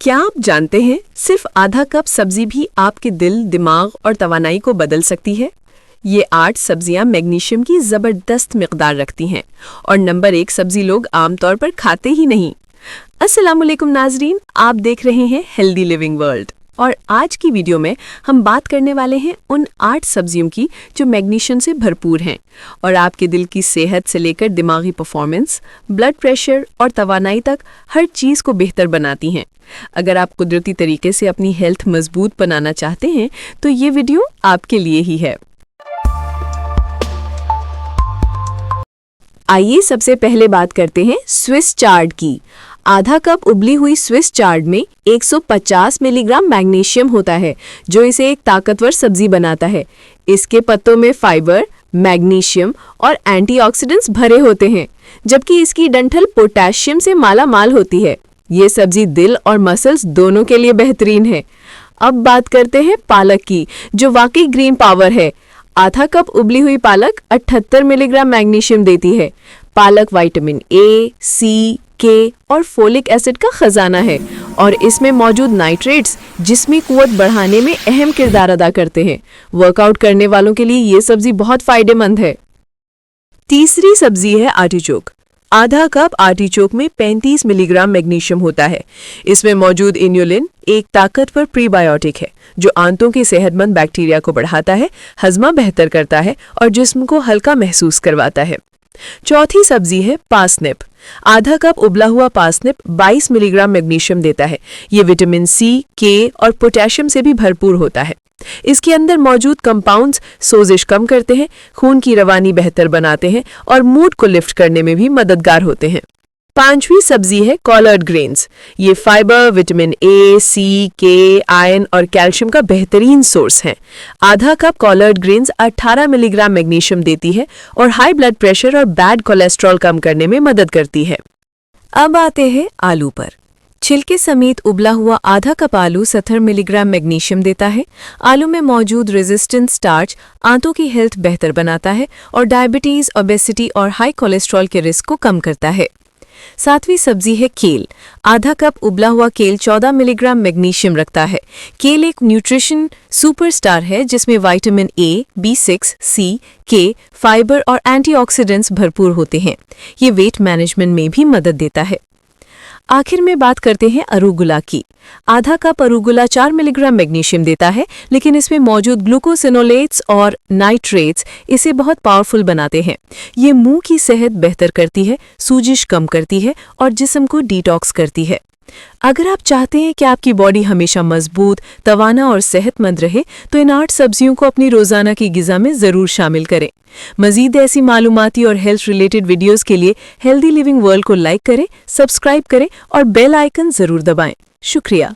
क्या आप जानते हैं सिर्फ आधा कप सब्जी भी आपके दिल, दिमाग और तवानाई को बदल सकती है। ये 8 सब्जियां मैग्नीशियम की ज़बरदस्त मिकदार रखती हैं और नंबर 1 सब्जी लोग आमतौर पर खाते ही नहीं। अस्सलामुअलैकुम नाजरीन, आप देख रहे हैं हेल्दी लिविंग वर्ल्ड और आज की वीडियो में हम बात करने वाले हैं उन 8 सब्जियों की जो मैग्नीशियम से भरपूर हैं और आपके दिल की सेहत से लेकर दिमागी परफॉर्मेंस, ब्लड प्रेशर और तवानाई तक हर चीज़ को बेहतर बनाती हैं। अगर आप कुदरती तरीके से अपनी हेल्थ मजबूत बनाना चाहते हैं तो ये वीडियो आपके लिए ही है। आइए सबसे पहले बात करते हैं स्विस चार्ड की। आधा कप उबली हुई स्विस चार्ड में 150 मिलीग्राम मैग्नीशियम होता है जो इसे एक ताकतवर सब्जी बनाता है। इसके पत्तों में फाइबर, मैग्नीशियम और एंटीऑक्सीडेंट्स भरे होते हैं, जबकि इसकी डंठल पोटेशियम से माला माल होती है। ये सब्जी दिल और मसल्स दोनों के लिए बेहतरीन है। अब बात करते हैं पालक की, जो वाकई ग्रीन पावर है। आधा कप उबली हुई पालक 78 मिलीग्राम मैग्नीशियम देती है। पालक विटामिन ए, सी, के और फोलिक एसिड का खजाना है और इसमें मौजूद नाइट्रेट्स जिस्मी कुव्वत बढ़ाने में अहम किरदार अदा करते हैं। वर्कआउट करने वालों के लिए ये सब्जी बहुत फायदेमंद है। तीसरी सब्जी है आर्टिचोक। आधा कप आर्टिचोक में 35 मिलीग्राम मैग्नीशियम होता है। इसमें मौजूद इन्युलिन एक ताकतवर प्रीबायोटिक है जो आंतों की सेहतमंद बैक्टीरिया को बढ़ाता है, हजमा बेहतर करता है और जिस्म को हल्का महसूस करवाता है। चौथी सब्जी है पासनिप। आधा कप उबला हुआ पासनिप 22 मिलीग्राम मैग्नीशियम देता है। ये विटामिन सी, के और पोटेशियम से भी भरपूर होता है। इसके अंदर मौजूद कंपाउंड्स सोजिश कम करते हैं, खून की रवानी बेहतर बनाते हैं और मूड को लिफ्ट करने में भी मददगार होते हैं। पांचवी सब्जी है कॉलर्ड ग्रेन्स। ये फाइबर, विटामिन ए, सी, के, आयरन और कैल्शियम का बेहतरीन सोर्स है। आधा cup collared grains 18 milligram magnesium देती है और हाई ब्लड प्रेशर और बैड कोलेस्ट्रॉल कम करने में मदद करती है। अब आते हैं आलू पर। छिलके समेत उबला हुआ आधा कप आलू 70 मिलीग्राम मैग्नीशियम देता है। आलू में मौजूद रेजिस्टेंट स्टार्च आंतों की हेल्थ बेहतर बनाता है और डायबिटीज, ओबेसिटी और हाई कोलेस्ट्रॉल के रिस्क को कम करता है। सातवीं सब्जी है केल। आधा कप उबला हुआ केल 14 मिलीग्राम मैग्नीशियम रखता है। केल एक न्यूट्रिशन सुपरस्टार है जिसमें विटामिन ए, B6, सी, के, फाइबर और एंटीऑक्सीडेंट्स भरपूर होते हैं। ये वेट मैनेजमेंट में भी मदद देता है। आखिर में बात करते हैं अरुगुला की। आधा कप अरुगुला 4 मिलीग्राम मैग्नीशियम देता है, लेकिन इसमें मौजूद ग्लूकोसिनोलेट्स और नाइट्रेट्स इसे बहुत पावरफुल बनाते हैं। ये मुंह की सेहत बेहतर करती है, सूजिश कम करती है और जिस्म को डिटॉक्स करती है। अगर आप चाहते हैं कि आपकी बॉडी हमेशा मजबूत, तवाना और सेहतमंद रहे तो इन 8 सब्जियों को अपनी रोजाना की गिज़ा में ज़रूर शामिल करें। मज़ीद ऐसी मालूमाती और हेल्थ रिलेटेड वीडियोस के लिए हेल्दी लिविंग वर्ल्ड को लाइक करें, सब्सक्राइब करें और बेल आइकन ज़रूर दबाएं। शुक्रिया।